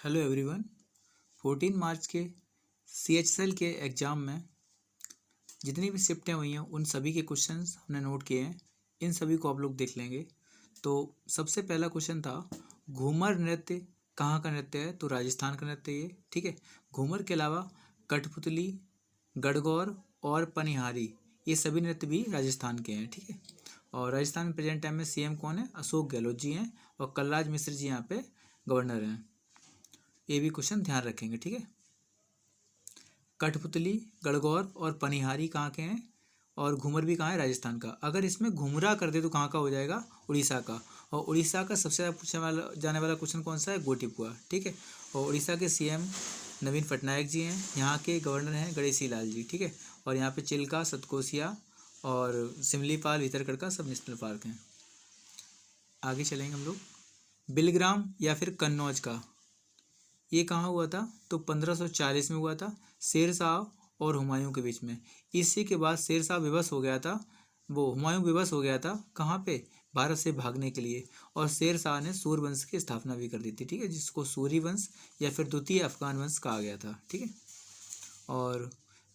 Hello everyone. 14 मार्च के CHSL के exam में जितनी भी शिफ्टें हुई हैं उन सभी के क्वेश्चंस हमने नोट किए हैं। इन सभी को आप लोग देख लेंगे। तो सबसे पहला क्वेश्चन था, घूमर नृत्य कहाँ का नृत्य है? तो राजस्थान का नृत्य ये, ठीक है। घूमर के अलावा कठपुतली, गणगौर और पनिहारी, ये सभी नृत्य भी राजस्थान के हैं, ठीक है। और राजस्थान में प्रेजेंट टाइम में CM कौन है? अशोक गहलोत जी हैं और कलराज मिश्र जी यहाँ पे गवर्नर हैं। ये भी क्वेश्चन ध्यान रखेंगे, ठीक है। कठपुतली, गणगौर और पनिहारी कहाँ के हैं? और घूमर भी कहाँ है? राजस्थान का। अगर इसमें घुमरा कर दे तो कहाँ का हो जाएगा? उड़ीसा का। और उड़ीसा का सबसे ज़्यादा पूछने वाला जाने वाला क्वेश्चन कौन सा है? गोटिपुआ, ठीक है। और उड़ीसा के CM नवीन पटनायक जी हैं। यहाँ के गवर्नर हैं गणेशी लाल जी, ठीक है। और यहाँ पे चिल्का, सतकोसिया और सिमलीपाल, भीतरकड़ का सब नेशनल पार्क हैं। आगे चलेंगे हम लोग। बिलग्राम या फिर कन्नौज का, ये कहाँ हुआ था? तो 1540 में हुआ था, शेरशाह और हुमायूं के बीच में। इसी के बाद शेरशाह विवश हो गया था, वो हुमायूं विवश हो गया था कहाँ पे? भारत से भागने के लिए। और शेरशाह ने सूर्य वंश की स्थापना भी कर दी थी, ठीक है, जिसको सूर्य वंश या फिर द्वितीय अफगान वंश कहा गया था, ठीक है। और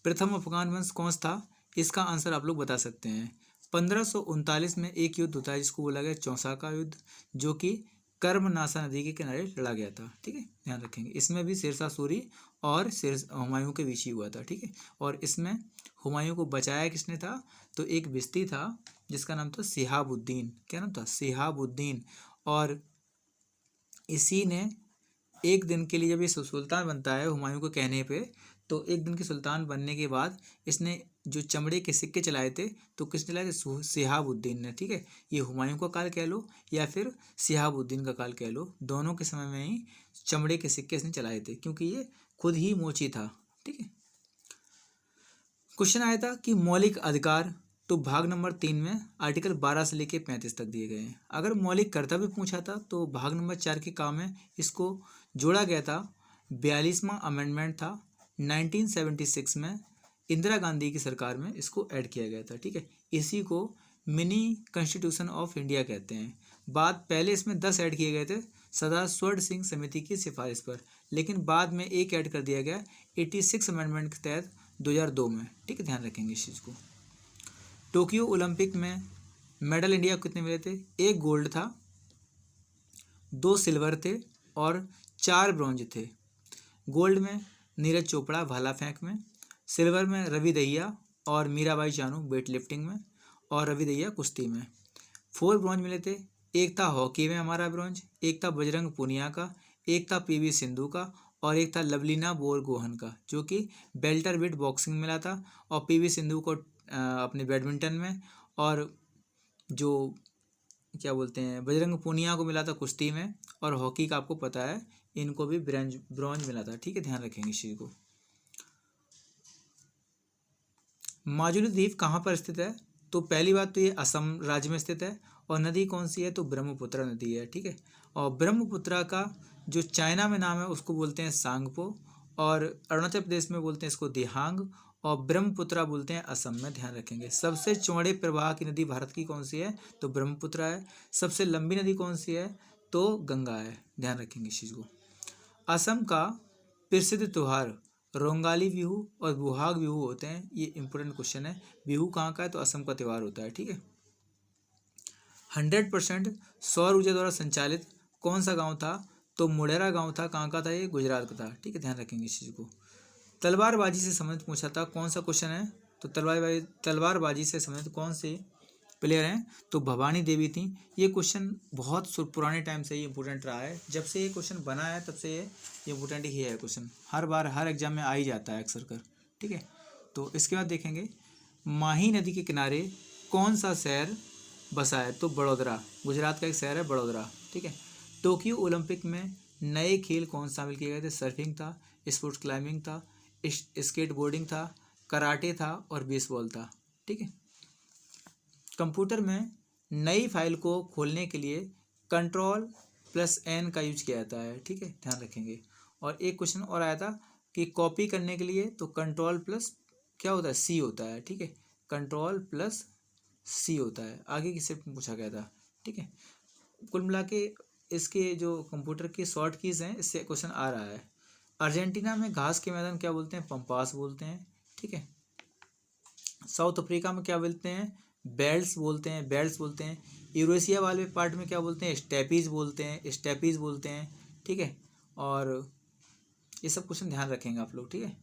प्रथम अफगान वंश कौन सा था? इसका आंसर आप लोग बता सकते हैं। 1539 में एक युद्ध होता है जिसको बोला गया चौसा का युद्ध, जो कि कर्मनाशा नदी के किनारे लड़ा गया था, ठीक है, ध्यान रखेंगे। इसमें भी शेरशाह सूरी और हुमायूं के बीच ही हुआ था, ठीक है। और इसमें हुमायूं को बचाया किसने था? तो एक भिश्ती था जिसका नाम था सिहाबुद्दीन। क्या नाम था? सिहाबुद्दीन। और इसी ने एक दिन के लिए, जब ये सुल्तान बनता है हुमायूं के कहने पे, तो एक दिन के सुल्तान बनने के बाद इसने जो चमड़े के सिक्के चलाए थे, तो किसने चलाए थे? सिहाबुद्दीन ने, ठीक है। ये हुमायूं का काल कह लो या फिर सिहाबुद्दीन का काल कह लो, दोनों के समय में ही चमड़े के सिक्के इसने चलाए थे, क्योंकि ये खुद ही मोची था, ठीक है। क्वेश्चन आया था कि मौलिक अधिकार, तो भाग नंबर 3 में आर्टिकल 12 से लेके 35 तक दिए गए हैं। अगर मौलिक कर्तव्य पूछा था तो भाग नंबर 4 के काम में इसको जोड़ा गया था। 42वां अमेंडमेंट था 1976 में, इंदिरा गांधी की सरकार में इसको ऐड किया गया था, ठीक है। इसी को मिनी कॉन्स्टिट्यूशन ऑफ इंडिया कहते हैं। बाद पहले इसमें 10 ऐड किए गए थे सरदार स्वर्ण सिंह समिति की सिफारिश पर, लेकिन बाद में एक ऐड कर दिया गया 86 अमेंडमेंट के तहत 2002 में, ठीक है, ध्यान रखेंगे इस चीज़ को। टोक्यो ओलंपिक में मेडल इंडिया को कितने मिले थे? 1 गोल्ड था, 2 सिल्वर थे और 4 ब्रॉन्ज थे। गोल्ड में नीरज चोपड़ा भाला फेंक में, सिल्वर में रवि दहिया और मीराबाई चानू वेट लिफ्टिंग में, और रवि दहिया कुश्ती में। 4 ब्रॉन्ज मिले थे। एक था हॉकी में हमारा ब्रॉन्ज, एक था बजरंग पूनिया का, एक था PV सिंधु का, और एक था लवलीना बोरगोहन का, जो कि बेल्टर वेट बॉक्सिंग में मिला था। और PV सिंधु को अपने बैडमिंटन में, और जो क्या बोलते हैं बजरंग पूनिया को मिला था कुश्ती में, और हॉकी का आपको पता है इनको भी ब्रॉन्ज मिला था, ठीक है, ध्यान रखेंगे इस चीज़ को। माजुली द्वीप कहाँ पर स्थित है? तो पहली बात तो ये असम राज्य में स्थित है। और नदी कौन सी है? तो ब्रह्मपुत्र नदी है, ठीक है। और ब्रह्मपुत्र का जो चाइना में नाम है उसको बोलते हैं सांगपो, और अरुणाचल प्रदेश में बोलते हैं इसको दिहांग, और ब्रह्मपुत्र बोलते हैं असम में, ध्यान रखेंगे। सबसे चौड़े प्रवाह की नदी भारत की कौन सी है? तो ब्रह्मपुत्र है। सबसे लंबी नदी कौन सी है? तो गंगा है, ध्यान रखेंगे इस चीज़ को। असम का प्रसिद्ध त्यौहार रोंगाली बिहू और बुहाग बिहू होते हैं। ये इंपॉर्टेंट क्वेश्चन है। बिहू कहाँ का है? तो असम का त्यौहार होता है, ठीक है। 100% सौर ऊर्जा द्वारा संचालित कौन सा गांव था? तो मोढेरा गांव था। कहाँ का था? ये गुजरात का था, ठीक है, ध्यान रखेंगे इस चीज़ को। तलवारबाजी से संबंधित पूछा था, कौन सा क्वेश्चन है? तो तलवारबाजी से संबंधित कौन से प्लेयर हैं? तो भवानी देवी थी। ये क्वेश्चन बहुत पुराने टाइम से ये इंपॉर्टेंट रहा है। जब से ये क्वेश्चन बना है तब से ये इंपॉर्टेंट ही है क्वेश्चन। हर बार हर एग्जाम में आ ही जाता है अक्सर कर, ठीक है। तो इसके बाद देखेंगे माही नदी के किनारे कौन सा शहर बसा है? तो बड़ोदरा, गुजरात का एक शहर है बड़ोदरा, ठीक है। टोक्यो ओलंपिक में नए खेल कौन शामिल किए गए थे? सर्फिंग था, स्पोर्ट्स क्लाइंबिंग था, स्केट बोर्डिंग था, कराटे था और बेसबॉल था, ठीक है। कंप्यूटर में नई फाइल को खोलने के लिए Ctrl+N का यूज किया जाता है, ठीक है, ध्यान रखेंगे। और एक क्वेश्चन और आया था कि कॉपी करने के लिए तो क्या होता है? C होता है, ठीक है, Ctrl+C होता है। आगे किससे पूछा गया था, ठीक है। कुल मिला के इसके जो कंप्यूटर की शॉर्ट कीज़ हैं इससे क्वेश्चन आ रहा है। अर्जेंटीना में घास के मैदान क्या बोलते हैं? पंपास बोलते हैं, ठीक है। साउथ अफ्रीका में क्या बोलते हैं? बेल्ट्स बोलते हैं, बेल्ट्स बोलते हैं। यूरेशिया वाले पार्ट में क्या बोलते हैं? स्टेपीज बोलते हैं, स्टेपीज बोलते हैं, ठीक है। और ये सब क्वेश्चन ध्यान रखेंगे आप लोग, ठीक है।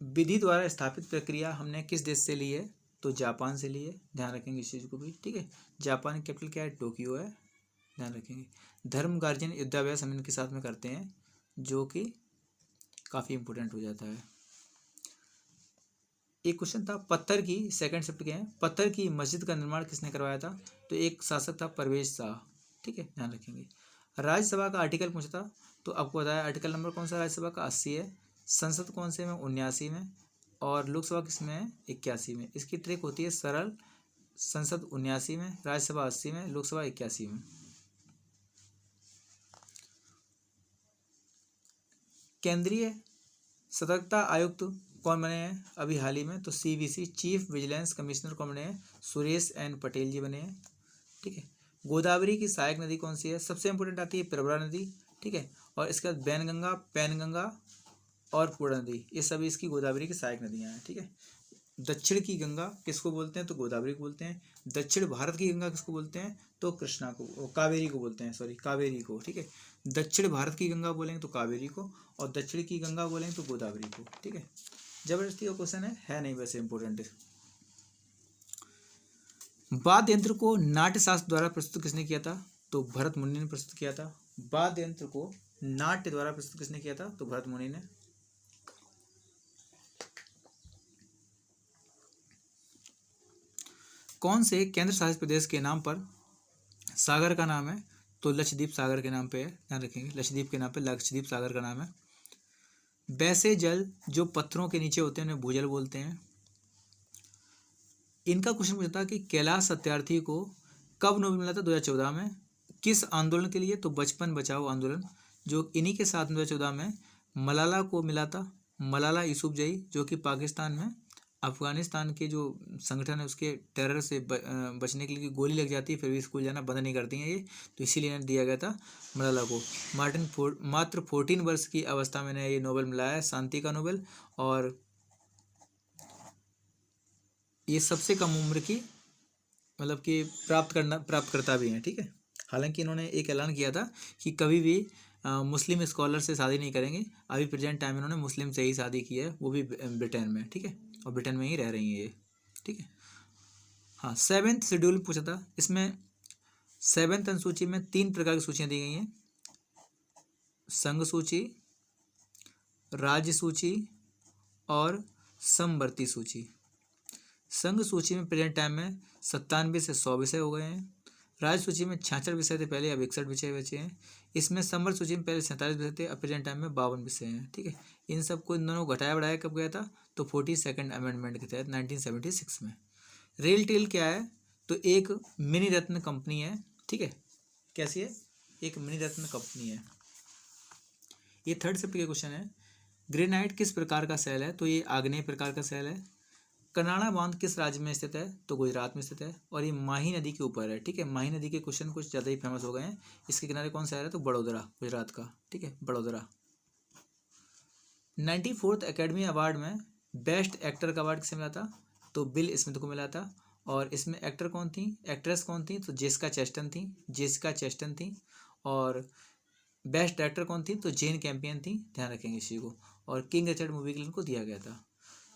विधि द्वारा स्थापित प्रक्रिया हमने किस देश से ली है? तो जापान से ली है, ध्यान रखेंगे इस चीज़ को भी, ठीक है। जापान की कैपिटल क्या है? टोक्यो है, ध्यान रखेंगे। धर्म गार्जियन युद्धाभ्यास हम इनके साथ में करते हैं, जो कि काफ़ी इंपॉर्टेंट हो जाता है। एक क्वेश्चन था पत्थर की, सेकंड शिफ्ट के हैं, पत्थर की मस्जिद का निर्माण किसने करवाया था? तो एक शासक था परवेज शाह, ठीक है, ध्यान रखेंगे। राज्यसभा का आर्टिकल पूछा था, तो आपको बताया आर्टिकल नंबर कौन सा राज्यसभा का? 80 है। संसद कौन से में? 79 में। और लोकसभा किस में है? 81 में। इसकी ट्रिक होती है सरल, संसद 79 में, राज्यसभा 80 में, लोकसभा 81 में। केंद्रीय सतर्कता आयुक्त कौन बने हैं अभी हाल ही में? तो CVC, चीफ विजिलेंस कमिश्नर कौन बने हैं? सुरेश एन पटेल जी बने हैं, ठीक है। गोदावरी की सहायक नदी कौन सी है? सबसे इंपॉर्टेंट आती है प्रवरा नदी, ठीक है। और इसके बाद बैनगंगा, पैनगंगा और पूर्णा नदी, ये सभी इसकी गोदावरी की सहायक नदियाँ हैं, ठीक है। दक्षिण की गंगा किसको बोलते हैं? तो गोदावरी को बोलते हैं। दक्षिण भारत की गंगा किसको बोलते हैं? तो कृष्णा को, कावेरी को बोलते हैं, सॉरी कावेरी को, ठीक है। दक्षिण भारत की गंगा बोलेंगे तो कावेरी को, और दक्षिण की गंगा बोलेंगे तो गोदावरी को, ठीक है। जबरदस्ती का क्वेश्चन है नहीं वैसे इंपॉर्टेंट है। वाद्य यंत्र को नाट्य शास्त्र द्वारा प्रस्तुत किसने किया था? तो भरत मुनि ने प्रस्तुत किया था। वाद्य यंत्र को नाट्य द्वारा प्रस्तुत किसने किया था? तो भरत मुनि ने। कौन से केंद्र शासित प्रदेश के नाम पर सागर का नाम है? तो लक्षद्वीप सागर के नाम पे है, ध्यान रखेंगे, लक्षद्वीप के नाम पे लक्षद्वीप सागर का नाम है। वैसे जल जो पत्थरों के नीचे होते हैं उन्हें भूजल बोलते हैं। इनका क्वेश्चन पूछा था कि कैलाश सत्यार्थी को कब नोबेल मिला था? 2014 में। किस आंदोलन के लिए? तो बचपन बचाओ आंदोलन, जो इन्हीं के साथ 2014 में मलाला को मिला था। मलाला यूसुफजई, जो कि पाकिस्तान में अफगानिस्तान के जो संगठन है उसके टेरर से बचने के लिए गोली लग जाती है, फिर भी स्कूल जाना बंद नहीं करती हैं ये, तो इसीलिए इन्हें दिया गया था मलाला को। मात्र 14 वर्ष की अवस्था में ये नोबेल मिला है, शांति का नोबेल। और ये सबसे कम उम्र की मतलब कि प्राप्तकर्ता भी हैं, ठीक है। हालांकि इन्होंने एक ऐलान किया था कि कभी भी मुस्लिम स्कॉलर से शादी नहीं करेंगे। अभी प्रेजेंट टाइम इन्होंने मुस्लिम से ही शादी की है, वो भी ब्रिटेन में, ठीक है, और ब्रिटेन में ही रह रही हैं ये, ठीक है। हाँ, 7th शेड्यूल पूछा था, इसमें 7th अनुसूची में 3 प्रकार की सूचियाँ दी गई हैं: संघ सूची, राज्य सूची और समवर्ती सूची। संघ सूची में प्रेजेंट टाइम में 97 से 100 विषय हो गए हैं। राज्य सूची में 66 विषय थे पहले, अब 61 विषय बचे हैं। इसमें समवर्त सूची में पहले 47 विषय थे, अब प्रेजेंट टाइम में 52 विषय हैं, ठीक है। इन सबको इन दोनों घटाया बढ़ाया कब गया था? तो 42nd अमेंडमेंट के तहत 1976 में। रेल टेल क्या है? तो एक मिनी रत्न कंपनी है, ठीक है। कैसी है? एक मिनी रत्न कंपनी है। ये 3rd शिफ्ट के क्वेश्चन है। ग्रेनाइट किस प्रकार का सेल है? तो ये आग्नेय प्रकार का सेल है। कर्नाड़ा बांध किस राज्य में स्थित है? तो गुजरात में स्थित है, और ये माही नदी के ऊपर है, ठीक है। माही नदी के क्वेश्चन कुछ ज़्यादा ही फेमस हो गए हैं। इसके किनारे कौन सा है? तो बड़ोदरा, गुजरात का, ठीक है, बड़ोदरा। 94th एकेडमी अवार्ड में बेस्ट एक्टर का अवार्ड किसे मिला था? तो बिल स्मिथ को मिला था। और इसमें एक्टर कौन थी, एक्ट्रेस कौन थी? तो जेसिका चेस्टन थी। और बेस्ट डायरेक्टर कौन थी? तो जेन कैंपियन थी, ध्यान रखेंगे इसी को। और किंग रिचर्ड मूवी के लिए इनको दिया गया था।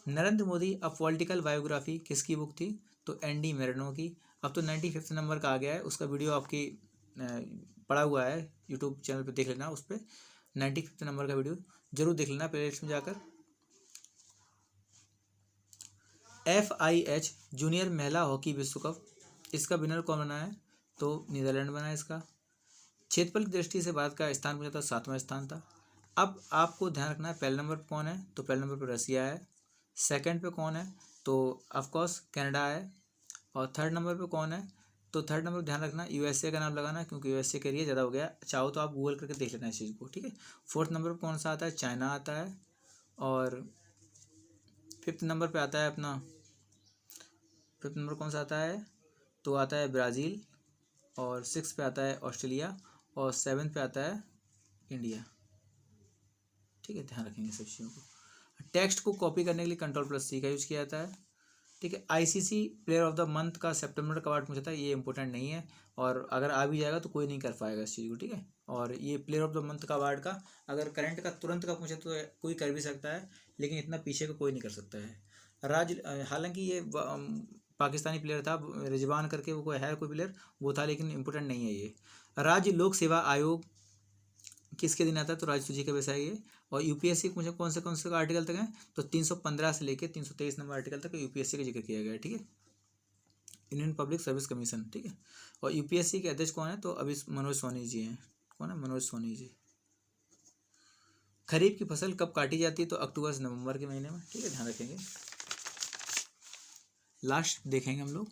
Narendra Modi a political biography किसकी बुक थी? तो एनडी मेरिनो की। अब तो 95th नंबर का आ गया है, उसका वीडियो आपकी पड़ा हुआ है यूट्यूब चैनल पे, देख लेना, उस पर 95th नंबर का वीडियो जरूर देख लेना प्लेलिस्ट में जाकर। FIH जूनियर महिला हॉकी विश्व कप, इसका विनर कौन बना है? तो नीदरलैंड बना है इसका। क्षेत्रफल की दृष्टि से भारत का स्थान पूछा था, 7वां स्थान था। अब आपको ध्यान रखना है पहले नंबर पर कौन है? तो पहले नंबर पर रसिया है। सेकंड पे कौन है? तो ऑफकोर्स कनाडा है। और 3rd नंबर पे कौन है? तो 3rd नंबर पर ध्यान रखना USA का नाम लगाना, क्योंकि USA का एरिया ज़्यादा हो गया। चाहो तो आप गूगल करके देख लेना इस चीज़ को, ठीक है। 4th नंबर पर कौन सा आता है? चाइना आता है। और 5th नंबर पे आता है अपना, 5th नंबर कौन सा आता है? तो आता है ब्राज़ील। और 6 पे आता है ऑस्ट्रेलिया और 7 पे आता है इंडिया। ठीक है, ध्यान रखेंगे सब चीज़ों को। टेक्स्ट को कॉपी करने के लिए Ctrl+C का यूज़ किया जाता है। ठीक है, ICC player of the month का सितंबर का अवार्ड पूछा था, ये इंपॉर्टेंट नहीं है, और अगर आ भी जाएगा तो कोई नहीं कर पाएगा इस चीज़ को। ठीक है, और ये प्लेयर ऑफ द मंथ का अवार्ड का अगर करंट का तुरंत का पूछे तो कोई कर भी सकता है, लेकिन इतना पीछे का कोई नहीं कर सकता है। हालांकि ये पाकिस्तानी प्लेयर था, रिजवान करके वो कोई है कोई प्लेयर, वो था, लेकिन इम्पोर्टेंट नहीं है ये। राज्य लोक सेवा आयोग किसके दिन आता है, तो राज्य सूची का वैसा है ये। और यूपीएससी मुझे कौन से आर्टिकल तक है, तो 315 से लेकर 323 नंबर आर्टिकल तक यूपीएससी का जिक्र किया गया है। ठीक है, इंडियन पब्लिक सर्विस कमीशन। ठीक है, और यूपीएससी के अध्यक्ष कौन है, तो अभी मनोज सोनी जी हैं। कौन है, मनोज सोनी जी। खरीफ की फसल कब काटी जाती है, तो अक्टूबर से नवंबर के महीने में। ठीक है, ध्यान रखेंगे। लास्ट देखेंगे हम लोग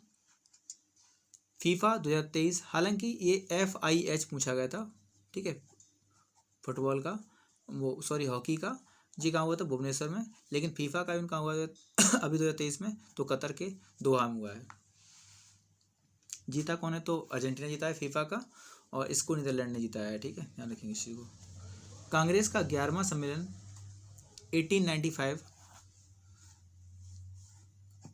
फीफा 2023, हालांकि ये FIH पूछा गया था। ठीक है, फुटबॉल का, वो सॉरी हॉकी का जी कहाँ हुआ था, भुवनेश्वर में, लेकिन फीफा का भी कहाँ हुआ है अभी 2023 में, तो कतर के दोहा में हुआ है। जीता कौन है, तो अर्जेंटीना जीता है फीफा का, और इसको नीदरलैंड ने जीता है। ठीक है, ध्यान रखेंगे इस चीज़ को। कांग्रेस का 11वां सम्मेलन 1895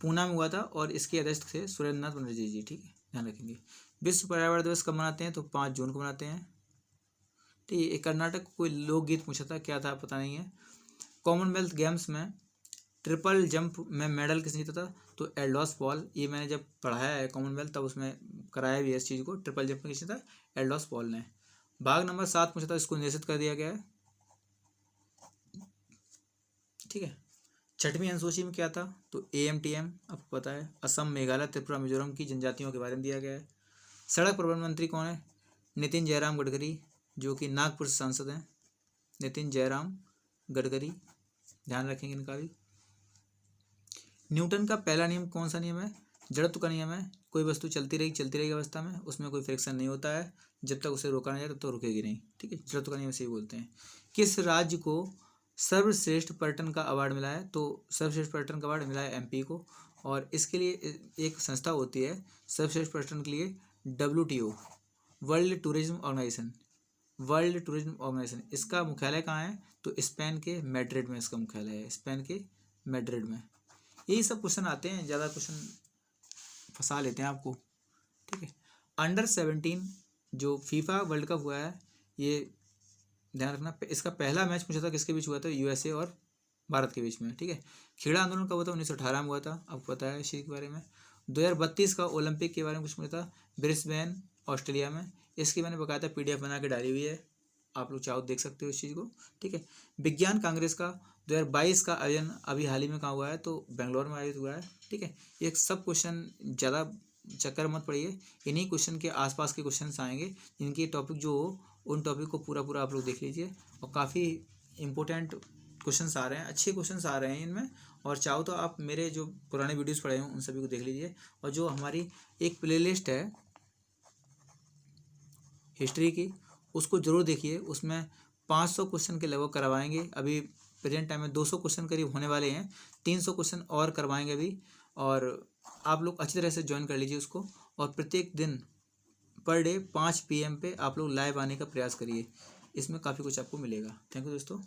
पूना में हुआ था, और इसके अध्यक्ष थे सुरेंद्रनाथ बनर्जी जी। ठीक है, ध्यान रखेंगे। विश्व पर्यावरण दिवस कब मनाते हैं, तो 5 जून को मनाते हैं। ठीक है, कर्नाटक कोई लोकगीत पूछा था, क्या था पता नहीं है। कॉमनवेल्थ गेम्स में ट्रिपल जंप में मेडल किसने जीता था, तो एल्डोस पॉल। ये मैंने जब पढ़ाया है कॉमनवेल्थ तब उसमें कराया भी है इस चीज़ को, ट्रिपल जंप में किसने था, एल्डोस पॉल ने। भाग नंबर 7 पूछा था, इसको निरसित कर दिया गया है। ठीक है, 6वीं अनुसूची में क्या था, तो AMTM आपको पता है, असम मेघालय त्रिपुरा मिजोरम की जनजातियों के बारे में दिया गया है। सड़क परिवहन मंत्री कौन है, नितिन जयराम गडकरी, जो कि नागपुर से सांसद हैं, नितिन जयराम गडकरी, ध्यान रखेंगे इनका भी। न्यूटन का पहला नियम कौन सा नियम है, जड़त्व का नियम है। कोई वस्तु चलती रहेगी अवस्था में, उसमें कोई फ्रिक्शन नहीं होता है, जब तक उसे रोका नहीं जाए तब तक रुकेगी नहीं। ठीक है, जड़त्व का नियम से ही बोलते हैं। किस राज्य को सर्वश्रेष्ठ पर्यटन का अवार्ड मिला है, तो सर्वश्रेष्ठ पर्यटन का अवार्ड मिला है MP को, और इसके लिए एक संस्था होती है सर्वश्रेष्ठ पर्यटन के लिए, WTO, world tourism organization. World tourism organization, इसका मुख्यालय कहाँ है, तो स्पेन के मैड्रिड में इसका मुख्यालय है, स्पेन के मैड्रिड में। यही सब क्वेश्चन आते हैं, ज़्यादा क्वेश्चन फंसा लेते हैं आपको। ठीक है, अंडर 17 जो फीफा वर्ल्ड कप हुआ है, ये ध्यान रखना, इसका पहला मैच पूछा था किसके बीच हुआ था, USA और भारत के बीच में। ठीक है, खेड़ा आंदोलन कब हुआ था, 1918 में हुआ था, आपको पता है इस चीज़ के बारे में। 2032 का ओलंपिक के बारे में कुछ पूछा था, ब्रिस्बेन ऑस्ट्रेलिया में। इसकी मैंने बकायदा PDF बना के डाली हुई है, आप लोग चाहो देख सकते हो इस चीज़ को। ठीक है, विज्ञान कांग्रेस का 2022 का आयोजन अभी हाल ही में कहाँ हुआ है, तो बेंगलोर में आयोजित हुआ है। ठीक है, ये सब क्वेश्चन ज़्यादा चक्कर मत पड़िए, इन्हीं क्वेश्चन के आसपास के क्वेश्चन आएंगे, इनके टॉपिक जो हो उन टॉपिक को पूरा आप लोग देख लीजिए, और काफ़ी इंपॉर्टेंट क्वेश्चन आ रहे हैं, अच्छे क्वेश्चन आ रहे हैं इनमें। और चाहो तो आप मेरे जो पुराने वीडियोस पढ़े हों उन सभी को देख लीजिए, और जो हमारी एक प्लेलिस्ट है हिस्ट्री की, उसको ज़रूर देखिए। उसमें 500 क्वेश्चन के लगभग करवाएंगे, अभी प्रेजेंट टाइम में 200 क्वेश्चन करीब होने वाले हैं, 300 क्वेश्चन और करवाएंगे अभी। और आप लोग अच्छी तरह से ज्वाइन कर लीजिए उसको, और प्रत्येक दिन पर डे 5 PM पे आप लोग लाइव आने का प्रयास करिए, इसमें काफ़ी कुछ आपको मिलेगा। थैंक यू दोस्तों।